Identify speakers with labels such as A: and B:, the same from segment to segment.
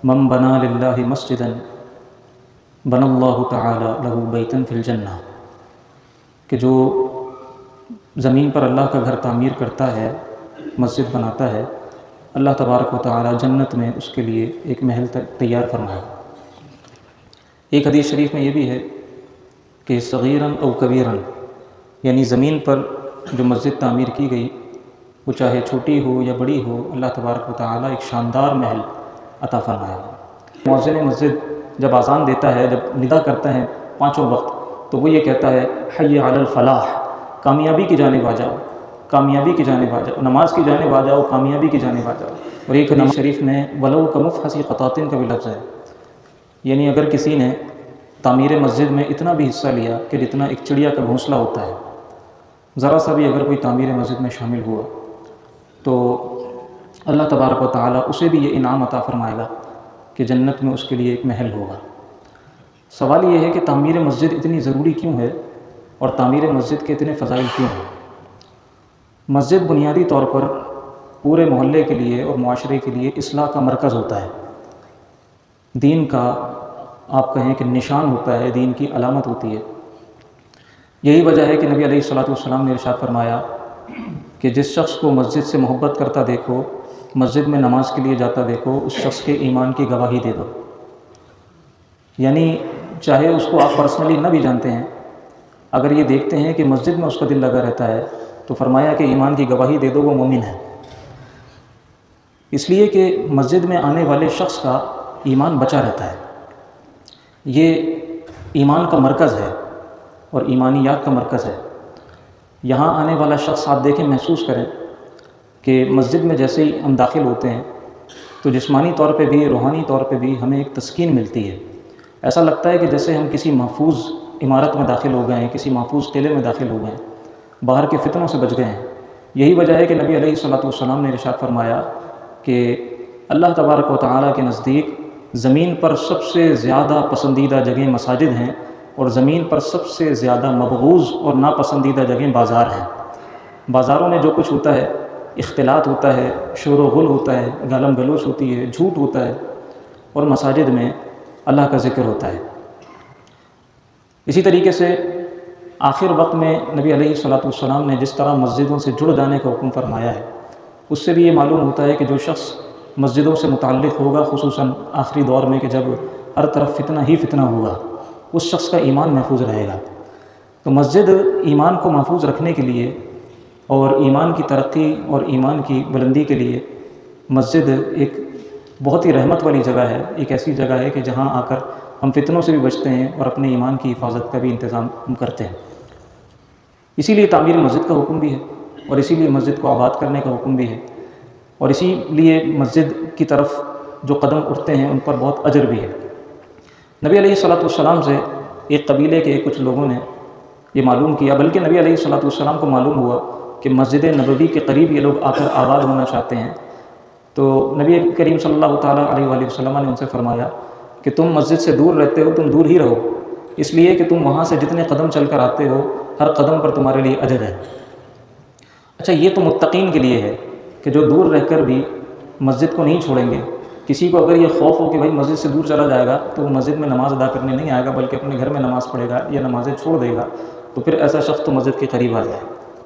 A: من بنا للہ مسجدا بن اللہ تعالی لہ بیتا فی الجنہ، کہ جو زمین پر اللہ کا گھر تعمیر کرتا ہے، مسجد بناتا ہے، اللہ تبارک و تعالی جنت میں اس کے لیے ایک محل تیار فرمائے۔ ایک حدیث شریف میں یہ بھی ہے کہ صغیراً او کبیراً، یعنی زمین پر جو مسجد تعمیر کی گئی وہ چاہے چھوٹی ہو یا بڑی ہو، اللہ تبارک و تعالی ایک شاندار محل عطا فرمائے گا۔ مؤذن مسجد جب اذان دیتا ہے، جب ندا کرتا ہے پانچوں وقت، تو وہ یہ کہتا ہے حی علی الفلاح، کامیابی کی جانب آ جاؤ، کامیابی کی جانب آ جاؤ، نماز کی جانب آ جاؤ، کامیابی کی جانب آ جاؤ۔ اور ایک حدیث شریف میں ولو کمفحص قطاطن کا بھی لفظ ہے، یعنی اگر کسی نے تعمیر مسجد میں اتنا بھی حصہ لیا کہ جتنا ایک چڑیا کا گھونسلہ ہوتا ہے، ذرا سا بھی اگر کوئی تعمیر مسجد میں شامل ہوا تو اللہ تبارک و تعالی اسے بھی یہ انعام عطا فرمائے گا کہ جنت میں اس کے لیے ایک محل ہوگا۔ سوال یہ ہے کہ تعمیر مسجد اتنی ضروری کیوں ہے اور تعمیر مسجد کے اتنے فضائل کیوں ہیں؟ مسجد بنیادی طور پر پورے محلے کے لیے اور معاشرے کے لیے اصلاح کا مرکز ہوتا ہے، دین کا آپ کہیں کہ نشان ہوتا ہے، دین کی علامت ہوتی ہے۔ یہی وجہ ہے کہ نبی علیہ الصلوۃ والسلام نے ارشاد فرمایا کہ جس شخص کو مسجد سے محبت کرتا دیکھو، مسجد میں نماز کے لیے جاتا دیکھو، اس شخص کے ایمان کی گواہی دے دو۔ یعنی چاہے اس کو آپ پرسنلی نہ بھی جانتے ہیں، اگر یہ دیکھتے ہیں کہ مسجد میں اس کا دل لگا رہتا ہے تو فرمایا کہ ایمان کی گواہی دے دو، وہ مومن ہے۔ اس لیے کہ مسجد میں آنے والے شخص کا ایمان بچا رہتا ہے، یہ ایمان کا مرکز ہے اور ایمانیات کا مرکز ہے۔ یہاں آنے والا شخص آپ دیکھیں، محسوس کریں کہ مسجد میں جیسے ہی ہم داخل ہوتے ہیں تو جسمانی طور پہ بھی روحانی طور پہ بھی ہمیں ایک تسکین ملتی ہے۔ ایسا لگتا ہے کہ جیسے ہم کسی محفوظ عمارت میں داخل ہو گئے ہیں، کسی محفوظ قلعے میں داخل ہو گئے ہیں، باہر کے فتنوں سے بچ گئے ہیں۔ یہی وجہ ہے کہ نبی علیہ الصلوۃ والسلام نے ارشاد فرمایا کہ اللہ تبارک و تعالیٰ کے نزدیک زمین پر سب سے زیادہ پسندیدہ جگہیں مساجد ہیں، اور زمین پر سب سے زیادہ مبغوض اور ناپسندیدہ جگہیں بازار ہیں۔ بازاروں میں جو کچھ ہوتا ہے، اختلاط ہوتا ہے، شور و غل ہوتا ہے، گالم گلوچ ہوتی ہے، جھوٹ ہوتا ہے، اور مساجد میں اللہ کا ذکر ہوتا ہے۔ اسی طریقے سے آخر وقت میں نبی علیہ الصلوۃ والسلام نے جس طرح مسجدوں سے جڑ جانے کا حکم فرمایا ہے، اس سے بھی یہ معلوم ہوتا ہے کہ جو شخص مسجدوں سے متعلق ہوگا، خصوصاً آخری دور میں کہ جب ہر طرف فتنہ ہی فتنہ ہوگا، اس شخص کا ایمان محفوظ رہے گا۔ تو مسجد ایمان کو محفوظ رکھنے کے لیے اور ایمان کی ترقی اور ایمان کی بلندی کے لیے مسجد ایک بہت ہی رحمت والی جگہ ہے، ایک ایسی جگہ ہے کہ جہاں آ کر ہم فتنوں سے بھی بچتے ہیں اور اپنے ایمان کی حفاظت کا بھی انتظام کرتے ہیں۔ اسی لیے تعمیر مسجد کا حکم بھی ہے، اور اسی لیے مسجد کو آباد کرنے کا حکم بھی ہے، اور اسی لیے مسجد کی طرف جو قدم اٹھتے ہیں ان پر بہت اجر بھی ہے۔ نبی علیہ الصلوۃ والسلام سے ایک قبیلے کے کچھ لوگوں نے یہ معلوم کیا، بلکہ نبی علیہ الصلوۃ والسلام کو معلوم ہوا کہ مسجد نبوی کے قریب یہ لوگ آ کر آباد ہونا چاہتے ہیں، تو نبی کریم صلی اللہ تعالیٰ علیہ وآلہ وسلم نے ان سے فرمایا کہ تم مسجد سے دور رہتے ہو، تم دور ہی رہو، اس لیے کہ تم وہاں سے جتنے قدم چل کر آتے ہو، ہر قدم پر تمہارے لیے اجر ہے۔ اچھا، یہ تو متقین کے لیے ہے کہ جو دور رہ کر بھی مسجد کو نہیں چھوڑیں گے۔ کسی کو اگر یہ خوف ہو کہ بھائی مسجد سے دور چلا جائے گا تو وہ مسجد میں نماز ادا کرنے نہیں آئے گا، بلکہ اپنے گھر میں نماز پڑھے گا یا نمازیں چھوڑ دے گا، تو پھر ایسا شخص تو مسجد کے قریب آ جائے۔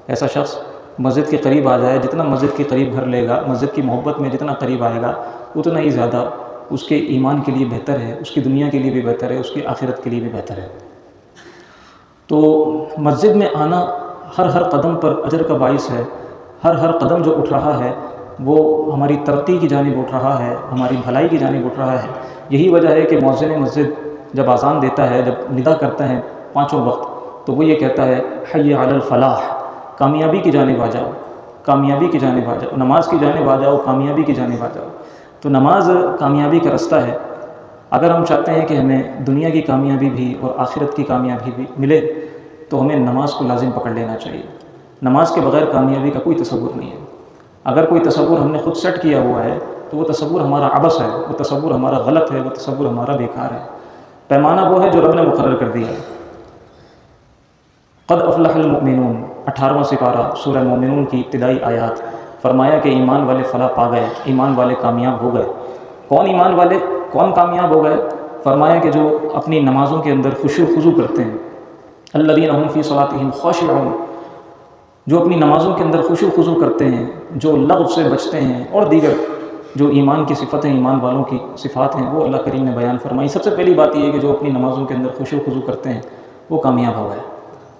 A: ایسا شخص مسجد کے قریب آ جائے، جتنا مسجد کے قریب گھر لے گا، مسجد کی محبت میں جتنا قریب آئے گا، اتنا ہی زیادہ اس کے ایمان کے لیے بہتر ہے، اس کی دنیا کے لیے بھی بہتر ہے، اس کی آخرت کے لیے بھی بہتر ہے۔ تو مسجد میں آنا ہر قدم پر اجر کا باعث ہے۔ ہر قدم جو اٹھ رہا ہے وہ ہماری ترقی کی جانب اٹھ رہا ہے، ہماری بھلائی کی جانب اٹھ رہا ہے۔ یہی وجہ ہے کہ مؤذن مسجد جب اذان دیتا ہے، جب ندا کرتا ہے پانچوں وقت، تو وہ یہ کہتا ہے حی علی الفلاح، کامیابی کی جانب آ جاؤ، کامیابی کی جانب آ جاؤ، نماز کی جانب آ جاؤ، کامیابی کی جانب آ جاؤ۔ تو نماز کامیابی کا رستہ ہے۔ اگر ہم چاہتے ہیں کہ ہمیں دنیا کی کامیابی بھی اور آخرت کی کامیابی بھی ملے تو ہمیں نماز کو لازم پکڑ لینا چاہیے۔ نماز کے بغیر کامیابی کا کوئی تصور نہیں ہے۔ اگر کوئی تصور ہم نے خود سیٹ کیا ہوا ہے تو وہ تصور ہمارا عبث ہے، وہ تصور ہمارا غلط ہے، وہ تصور ہمارا بیکار ہے۔ پیمانہ وہ ہے جو رب نے مقرر کر دیا ہے۔ قد افلح المؤمنون، 18واں سپارہ سورہ مومنون کی ابتدائی آیات، فرمایا کہ ایمان والے فلاح پا گئے، ایمان والے کامیاب ہو گئے۔ کون ایمان والے؟ کون کامیاب ہو گئے؟ فرمایا کہ جو اپنی نمازوں کے اندر خشوع و خضوع کرتے ہیں، الذین هم فی صلاتہم خاشعون، جو اپنی نمازوں کے اندر خشوع و خضوع کرتے ہیں، جو لغو سے بچتے ہیں، اور دیگر جو ایمان کی صفتیں، ایمان والوں کی صفات ہیں، وہ اللہ کریم نے بیان فرمائی۔ سب سے پہلی بات یہ ہے کہ جو اپنی نمازوں کے اندر خشوع و خضوع کرتے ہیں وہ کامیاب ہو گئے۔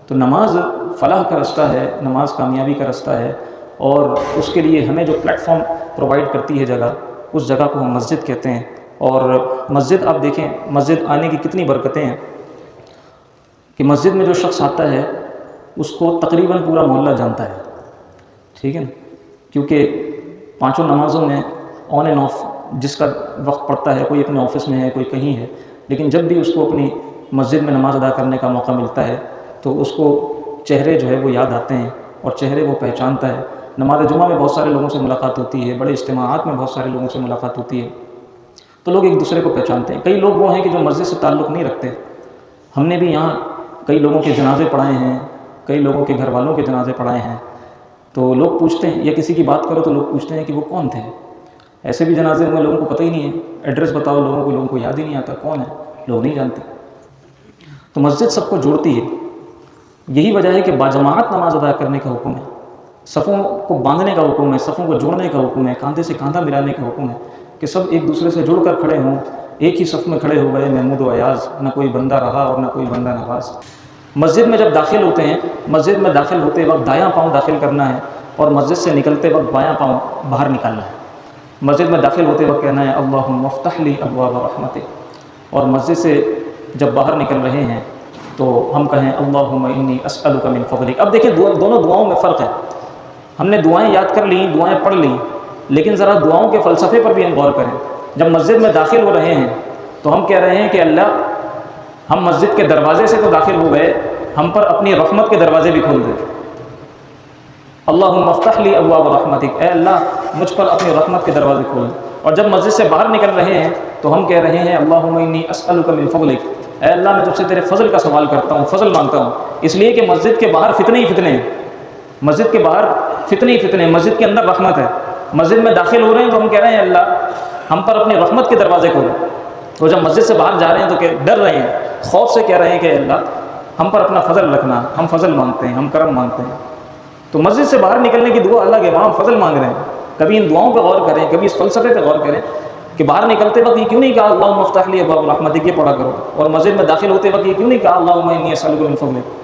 A: تو نماز فلاح کا رستہ ہے، نماز کامیابی کا رستہ ہے، اور اس کے لیے ہمیں جو پلیٹ فارم پرووائڈ کرتی ہے جگہ، اس جگہ کو ہم مسجد کہتے ہیں۔ اور مسجد آپ دیکھیں، مسجد آنے کی کتنی برکتیں ہیں کہ مسجد میں جو شخص آتا ہے اس کو تقریباً پورا محلہ جانتا ہے، ٹھیک ہے نا، کیونکہ پانچوں نمازوں میں آن اینڈ آف جس کا وقت پڑتا ہے، کوئی اپنے آفس میں ہے، کوئی کہیں ہے، لیکن جب بھی اس کو اپنی مسجد میں نماز ادا کرنے کا موقع ملتا ہے تو اس کو چہرے جو ہے وہ یاد آتے ہیں اور چہرے وہ پہچانتا ہے۔ نماز جمعہ میں بہت سارے لوگوں سے ملاقات ہوتی ہے، بڑے اجتماعات میں بہت سارے لوگوں سے ملاقات ہوتی ہے، تو لوگ ایک دوسرے کو پہچانتے ہیں۔ کئی لوگ وہ ہیں کہ جو مسجد سے تعلق نہیں رکھتے۔ ہم نے بھی یہاں کئی لوگوں کے جنازے پڑھائے ہیں، کئی لوگوں کے گھر والوں کے جنازے پڑھائے ہیں، تو لوگ پوچھتے ہیں، یا کسی کی بات کرو تو لوگ پوچھتے ہیں کہ وہ کون تھے۔ ایسے بھی جنازے میں لوگوں کو پتہ ہی نہیں ہے، ایڈریس بتاؤ لوگوں کو یاد ہی نہیں آتا کون ہے، لوگ نہیں جانتے۔ تو مسجد سب کو جوڑتی ہے، یہی وجہ ہے کہ باجماعت نماز ادا کرنے کا حکم ہے، صفوں کو باندھنے کا حکم ہے، صفوں کو جوڑنے کا حکم ہے، کاندھے سے کاندھا ملانے کا حکم ہے کہ سب ایک دوسرے سے جڑ کر کھڑے ہوں، ایک ہی صف میں کھڑے ہو گئے محمود و ایاز، نہ کوئی بندہ رہا اور نہ کوئی بندہ نواز۔ مسجد میں جب داخل ہوتے ہیں، مسجد میں داخل ہوتے وقت دایاں پاؤں داخل کرنا ہے اور مسجد سے نکلتے وقت بایاں پاؤں باہر نکالنا ہے۔ مسجد میں داخل ہوتے وقت کہنا ہے اللہم افتح لی ابواب رحمتک، اور مسجد سے جب باہر نکل رہے ہیں تو ہم کہیں اللہم انی اسألک من فضلک۔ اب دیکھیں دونوں دعاؤں میں فرق ہے۔ ہم نے دعائیں یاد کر لیں، دعائیں پڑھ لیں، لیکن ذرا دعاؤں کے فلسفے پر بھی ہم غور کریں۔ جب مسجد میں داخل ہو رہے ہیں تو ہم کہہ رہے ہیں کہ اللہ، ہم مسجد کے دروازے سے تو داخل ہو گئے، ہم پر اپنی رحمت کے دروازے بھی کھول دے۔ اللہم افتح لی ابواب رحمتک، اے اللہ مجھ پر اپنی رحمت کے دروازے کھول۔ اور جب مسجد سے باہر نکل رہے ہیں تو ہم کہہ رہے ہیں اللہم انی اسألک من فضلک، اے اللہ میں تجھ سے تیرے فضل کا سوال کرتا ہوں، فضل مانگتا ہوں، اس لیے کہ مسجد کے باہر فتنے ہی فتنے ہیں، مسجد کے باہر فتنے ہی فتنے ہیں، مسجد کے اندر رحمت ہے۔ مسجد میں داخل ہو رہے ہیں تو ہم کہہ رہے ہیں اللہ ہم پر اپنی رحمت کے دروازے کھولو، اور جب مسجد سے باہر جا رہے ہیں تو ڈر رہے ہیں، خوف سے کہہ رہے ہیں کہ اللہ ہم پر اپنا فضل رکھنا، ہم فضل مانگتے ہیں، ہم کرم مانگتے ہیں۔ تو مسجد سے باہر نکلنے کی دعا اللہ کے وہاں فضل مانگ رہے ہیں۔ کبھی ان دعاؤں پہ غور کریں، کبھی اس فلسفے پہ غور کریں کہ باہر نکلتے وقت یہ کیوں نہیں کہا اللہم افتح لی ابواب رحمتک یہ پڑھا کرو، اور مسجد میں داخل ہوتے وقت یہ کیوں نہیں کہا اللہم انی اسألک من فضلک۔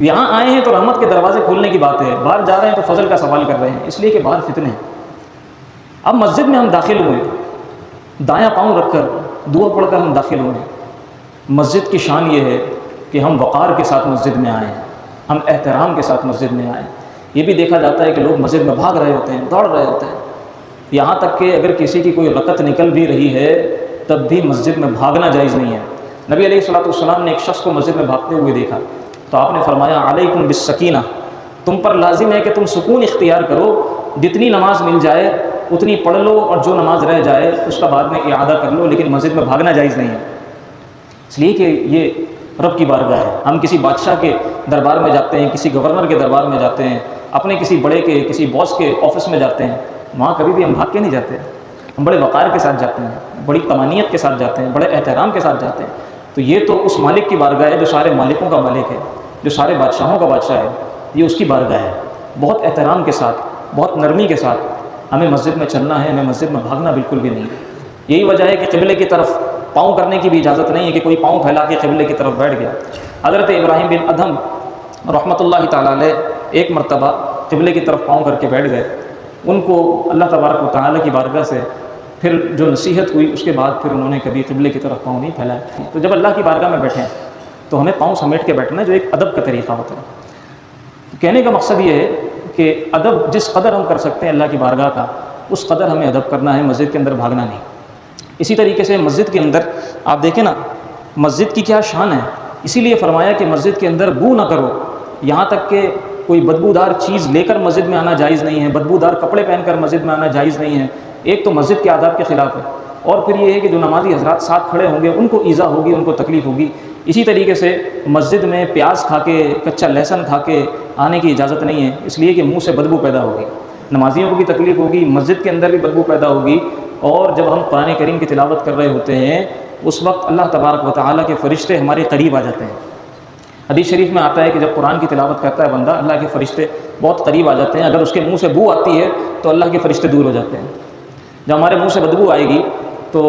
A: یہاں آئے ہیں تو رحمت کے دروازے کھولنے کی بات ہے، باہر جا رہے ہیں تو فضل کا سوال کر رہے ہیں، اس لیے کہ باہر فتنے ہیں۔ اب مسجد میں ہم داخل ہوئے، دایاں پاؤں رکھ کر دعا پڑھ کر ہم داخل ہوئے۔ مسجد کی شان یہ ہے کہ ہم وقار کے ساتھ مسجد میں آئے ہیں، ہم احترام کے ساتھ مسجد میں آئے ہیں۔ یہ بھی دیکھا جاتا ہے کہ لوگ مسجد میں بھاگ رہے ہوتے ہیں، دوڑ رہے ہوتے ہیں، یہاں تک کہ اگر کسی کی کوئی رکعت نکل بھی رہی ہے تب بھی مسجد میں بھاگنا جائز نہیں ہے۔ نبی علیہ الصلوۃ والسلام نے ایک شخص کو مسجد میں بھاگتے ہوئے دیکھا تو آپ نے فرمایا علیکم بالسکینہ، تم پر لازم ہے کہ تم سکون اختیار کرو، جتنی نماز مل جائے اتنی پڑھ لو، اور جو نماز رہ جائے اس کا بعد میں اعادہ کر لو، لیکن مسجد میں بھاگنا جائز نہیں ہے، اس لیے کہ یہ رب کی بارگاہ ہے۔ ہم کسی بادشاہ کے دربار میں جاتے ہیں، کسی گورنر کے دربار میں جاتے ہیں، اپنے کسی بڑے کے، کسی باس کے آفس میں جاتے ہیں، وہاں کبھی بھی ہم بھاگ کے نہیں جاتے، ہم بڑے وقار کے ساتھ جاتے ہیں، بڑی طمانینت کے ساتھ جاتے ہیں، بڑے احترام کے ساتھ جاتے ہیں۔ تو یہ تو اس مالک کی بارگاہ ہے جو سارے مالکوں کا مالک ہے، جو سارے بادشاہوں کا بادشاہ ہے، یہ اس کی بارگاہ ہے۔ بہت احترام کے ساتھ، بہت نرمی کے ساتھ ہمیں مسجد میں چلنا ہے، ہمیں مسجد میں بھاگنا بالکل بھی نہیں ہے۔ یہی وجہ ہے کہ قبلے کی طرف پاؤں کرنے کی بھی اجازت نہیں ہے کہ کوئی پاؤں پھیلا کے قبلے کی طرف بیٹھ گیا۔ حضرت ابراہیم بن ادھم رحمۃ اللہ تعالیٰ علیہ ایک مرتبہ قبلے کی طرف پاؤں کر کے بیٹھ گئے، ان کو اللہ تبارک و تعالیٰ کی بارگاہ سے پھر جو نصیحت ہوئی اس کے بعد پھر انہوں نے کبھی قبلے کی طرف پاؤں نہیں پھیلائے۔ تو جب اللہ کی بارگاہ میں بیٹھیں تو ہمیں پاؤں سمیٹ کے بیٹھنا ہے، جو ایک ادب کا طریقہ ہوتا ہے۔ کہنے کا مقصد یہ ہے کہ ادب جس قدر ہم کر سکتے ہیں اللہ کی بارگاہ کا، اس قدر ہمیں ادب کرنا ہے، مسجد کے اندر بھاگنا نہیں۔ اسی طریقے سے مسجد کے اندر آپ دیکھیں نا مسجد کی کیا شان ہے، اسی لیے فرمایا کہ مسجد کے اندر بو نہ کرو، یہاں تک کہ کوئی بدبودار چیز لے کر مسجد میں آنا جائز نہیں ہے، بدبودار کپڑے پہن کر مسجد میں آنا جائز نہیں ہے۔ ایک تو مسجد کے آداب کے خلاف ہے، اور پھر یہ ہے کہ جو نمازی حضرات ساتھ کھڑے ہوں گے ان کو ایذا ہوگی، ان کو تکلیف ہوگی۔ اسی طریقے سے مسجد میں پیاز کھا کے، کچا لہسن کھا کے آنے کی اجازت نہیں ہے، اس لیے کہ منہ سے بدبو پیدا ہوگی، نمازیوں کو بھی تکلیف ہوگی، مسجد کے اندر بھی بدبو پیدا ہوگی، اور جب ہم قرآن کریم کی تلاوت کر رہے ہوتے ہیں اس وقت اللہ تبارک و تعالیٰ کے فرشتے ہمارے قریب آ جاتے ہیں۔ حدیث شریف میں آتا ہے کہ جب قرآن کی تلاوت کرتا ہے بندہ، اللہ کے فرشتے بہت قریب آ جاتے ہیں۔ اگر اس کے منہ سے بو آتی ہے تو اللہ کے فرشتے دور ہو جاتے ہیں۔ جب ہمارے منہ سے بدبو آئے گی تو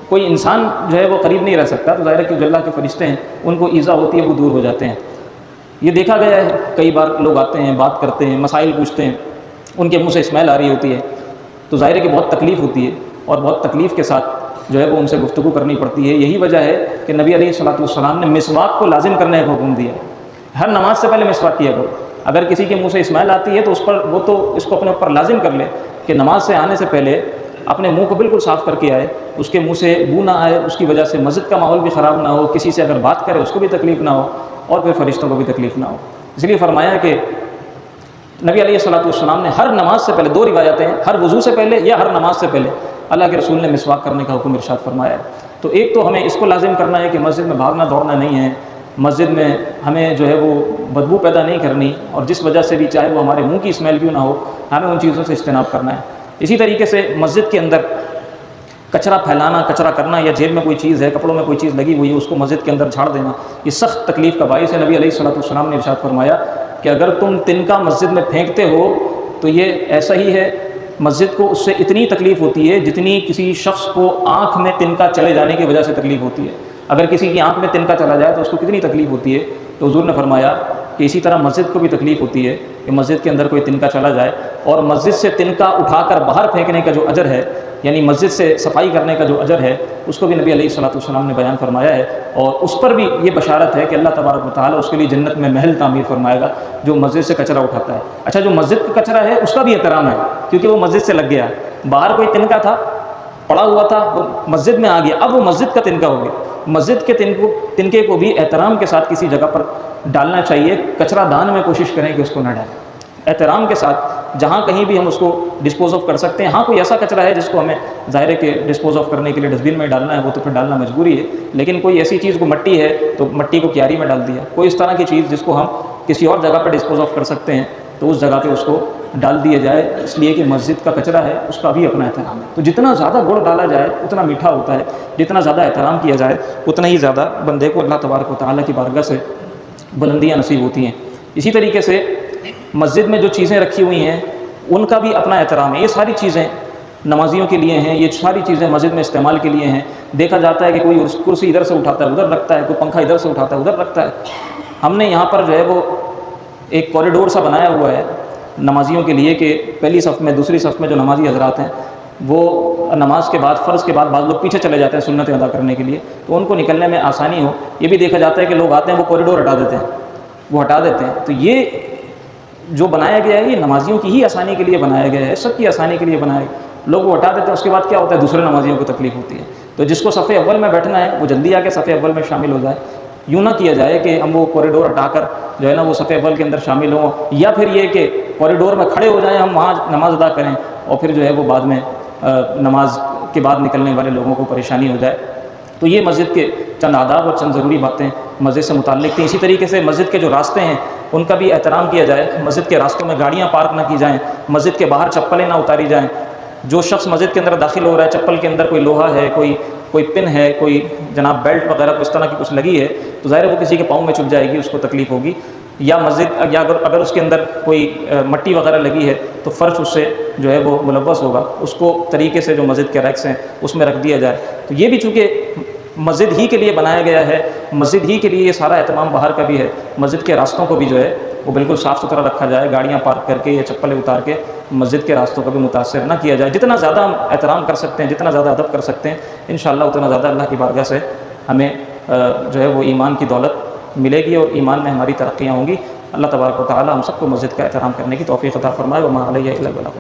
A: کوئی انسان جو ہے وہ قریب نہیں رہ سکتا، تو ظاہر ہے کہ جو اللہ کے فرشتے ہیں ان کو ایذا ہوتی ہے، وہ دور ہو جاتے ہیں۔ یہ دیکھا گیا ہے، کئی بار لوگ آتے ہیں، بات کرتے ہیں، مسائل پوچھتے ہیں، ان کے منہ سے اسمیل آ رہی ہوتی ہے، تو ظاہر ہے کہ بہت تکلیف ہوتی ہے اور بہت تکلیف کے ساتھ جو ہے وہ ان سے گفتگو کرنی پڑتی ہے۔ یہی وجہ ہے کہ نبی علیہ الصلوۃ والسلام نے مسواک کو لازم کرنے کا حکم دیا۔ ہر نماز سے پہلے مسواک کیا کرو۔ اگر کسی کے منہ سے اسمیل آتی ہے تو وہ تو اس کو اپنے اوپر لازم کر لے کہ نماز سے آنے سے پہلے اپنے منہ کو بالکل صاف کر کے آئے، اس کے منہ سے بو نہ آئے، اس کی وجہ سے مسجد کا ماحول بھی خراب نہ ہو، کسی سے اگر بات کرے اس کو بھی تکلیف نہ ہو اور پھر فرشتوں کو بھی تکلیف نہ ہو۔ اس لیے فرمایا کہ نبی علیہ الصلوۃ والسلام نے ہر نماز سے پہلے، دو روایتیں ہیں، ہر وضو سے پہلے یا ہر نماز سے پہلے اللہ کے رسول نے مسواک کرنے کا حکم ارشاد فرمایا ہے۔ تو ایک تو ہمیں اس کو لازم کرنا ہے کہ مسجد میں بھاگنا دوڑنا نہیں ہے، مسجد میں ہمیں جو ہے وہ بدبو پیدا نہیں کرنی، اور جس وجہ سے بھی چاہے وہ ہمارے منہ کی اسمیل کیوں نہ ہو، ہمیں ان چیزوں سے اجتناب کرنا ہے۔ اسی طریقے سے مسجد کے اندر کچرا پھیلانا، کچرا کرنا، یا جیب میں کوئی چیز ہے، کپڑوں میں کوئی چیز لگی ہوئی ہے، اس کو مسجد کے اندر جھاڑ دینا، یہ سخت تکلیف کا باعث ہے۔ نبی علیہ الصلوۃ والسلام نے ارشاد فرمایا کہ اگر تم تنکا مسجد میں پھینکتے ہو تو یہ ایسا ہی ہے، مسجد کو اس سے اتنی تکلیف ہوتی ہے جتنی کسی شخص کو آنکھ میں تنکا چلے جانے کی وجہ سے تکلیف ہوتی ہے۔ اگر کسی کی آنکھ میں تنکا چلا جائے تو اس کو کتنی تکلیف ہوتی ہے، تو حضور نے فرمایا کہ اسی طرح مسجد کو بھی تکلیف ہوتی ہے کہ مسجد کے اندر کوئی تنکا چلا جائے، اور مسجد سے تنکا اٹھا کر باہر پھینکنے کا جو اجر ہے، یعنی مسجد سے صفائی کرنے کا جو اجر ہے، اس کو بھی نبی علیہ الصلوۃ والسلام نے بیان فرمایا ہے، اور اس پر بھی یہ بشارت ہے کہ اللہ تبارک و تعالیٰ اس کے لیے جنت میں محل تعمیر فرمائے گا جو مسجد سے کچرا اٹھاتا ہے۔ اچھا، جو مسجد کا کچرا ہے اس کا بھی احترام ہے، کیونکہ وہ مسجد سے لگ گیا، باہر کوئی تنکا تھا پڑا ہوا تھا، وہ مسجد میں آ گیا، اب وہ مسجد کا تنکا ہو گیا۔ مسجد کے تنکے کو بھی احترام کے ساتھ کسی جگہ پر ڈالنا چاہیے، کچرا دان میں کوشش کریں کہ اس کو نہ ڈالیں، احترام کے ساتھ جہاں کہیں بھی ہم اس کو ڈسپوز آف کر سکتے ہیں۔ ہاں کوئی ایسا کچرا ہے جس کو ہمیں ظاہر ہے کہ ڈسپوز آف کرنے کے لیے ڈسٹ بن میں ڈالنا ہے، وہ تو پھر ڈالنا مجبوری ہے، لیکن کوئی ایسی چیز کو مٹی ہے تو مٹی کو کیاری میں ڈال دیا، کوئی اس طرح کی چیز جس کو ہم کسی اور جگہ پہ ڈسپوز آف کر سکتے ہیں تو اس جگہ پہ اس کو ڈال دیا جائے، اس لیے کہ مسجد کا کچرا ہے، اس کا بھی اپنا احترام ہے۔ تو جتنا زیادہ گڑ ڈالا جائے اتنا میٹھا ہوتا ہے، جتنا زیادہ احترام کیا جائے اتنا ہی زیادہ بندے کو اللہ تبارک و تعالیٰ کی بارگاہ سے بلندیاں نصیب ہوتی ہیں۔ اسی طریقے سے مسجد میں جو چیزیں رکھی ہوئی ہیں ان کا بھی اپنا احترام ہے۔ یہ ساری چیزیں نمازیوں کے لیے ہیں، یہ ساری چیزیں مسجد میں استعمال کے لیے ہیں۔ دیکھا جاتا ہے کہ کوئی کرسی ادھر سے اٹھاتا ہے ادھر رکھتا ہے، کوئی پنکھا ادھر سے اٹھاتا ہے ادھر رکھتا ہے۔ ہم نے یہاں پر جو ہے وہ ایک کوریڈور سا بنایا ہوا ہے نمازیوں کے لیے کہ پہلی صف میں، دوسری صف میں جو نمازی حضرات ہیں وہ نماز کے بعد، فرض کے بعد بعض لوگ پیچھے چلے جاتے ہیں سنتیں ادا کرنے کے لیے، تو ان کو نکلنے میں آسانی ہو۔ یہ بھی دیکھا جاتا ہے کہ لوگ آتے ہیں وہ کوریڈور ہٹا دیتے ہیں، وہ ہٹا دیتے ہیں۔ تو یہ جو بنایا گیا ہے یہ نمازیوں کی ہی آسانی کے لیے بنایا گیا ہے، سب کی آسانی کے لیے بنایا گیا۔ لوگ وہ ہٹا دیتے ہیں، اس کے بعد کیا ہوتا ہے، دوسرے نمازیوں کو تکلیف ہوتی ہے۔ تو جس کو صف اول میں بیٹھنا ہے وہ جلدی آ کے صف اول میں شامل ہو جائے۔ یوں نہ کیا جائے کہ ہم وہ کوریڈور ہٹا کر جو ہے نا وہ صف اول کے اندر شامل ہوں، یا پھر یہ کہ کوریڈور میں کھڑے ہو جائیں، ہم وہاں نماز ادا کریں اور پھر جو ہے وہ بعد میں نماز کے بعد نکلنے والے لوگوں کو پریشانی ہو جائے۔ تو یہ مسجد کے چند آداب اور چند ضروری باتیں مسجد سے متعلق تھیں۔ اسی طریقے سے مسجد کے جو راستے ہیں ان کا بھی احترام کیا جائے، مسجد کے راستوں میں گاڑیاں پارک نہ کی جائیں، مسجد کے باہر چپلیں نہ اتاری جائیں۔ جو شخص مسجد کے اندر داخل ہو رہا ہے چپل کے اندر کوئی لوہا ہے، کوئی پن ہے، کوئی جناب بیلٹ وغیرہ اس طرح کی کچھ لگی ہے تو ظاہر ہے وہ کسی کے پاؤں میں چبھ جائے گی، اس کو تکلیف ہوگی۔ یا مسجد یا اگر اس کے اندر کوئی مٹی وغیرہ لگی ہے تو فرش اس سے جو ہے وہ ملوث ہوگا، اس کو طریقے سے جو مسجد کے ریکس ہیں اس میں رکھ دیا جائے۔ تو یہ بھی چونکہ مسجد ہی کے لیے بنایا گیا ہے، مسجد ہی کے لیے یہ سارا اہتمام باہر کا بھی ہے، مسجد کے راستوں کو بھی جو ہے وہ بالکل صاف ستھرا رکھا جائے، گاڑیاں پارک کر کے یا چپلیں اتار کے مسجد کے راستوں کو بھی متاثر نہ کیا جائے۔ جتنا زیادہ ہم احترام کر سکتے ہیں، جتنا زیادہ ادب کر سکتے ہیں، انشاءاللہ اتنا زیادہ اللہ کی بارگاہ سے ہمیں جو ہے وہ ایمان کی دولت ملے گی اور ایمان میں ہماری ترقیاں ہوں گی۔ اللہ تبارک و تعالی ہم سب کو مسجد کا احترام کرنے کی توفیق عطا فرمائے۔ وما علیہ الا البلاغ۔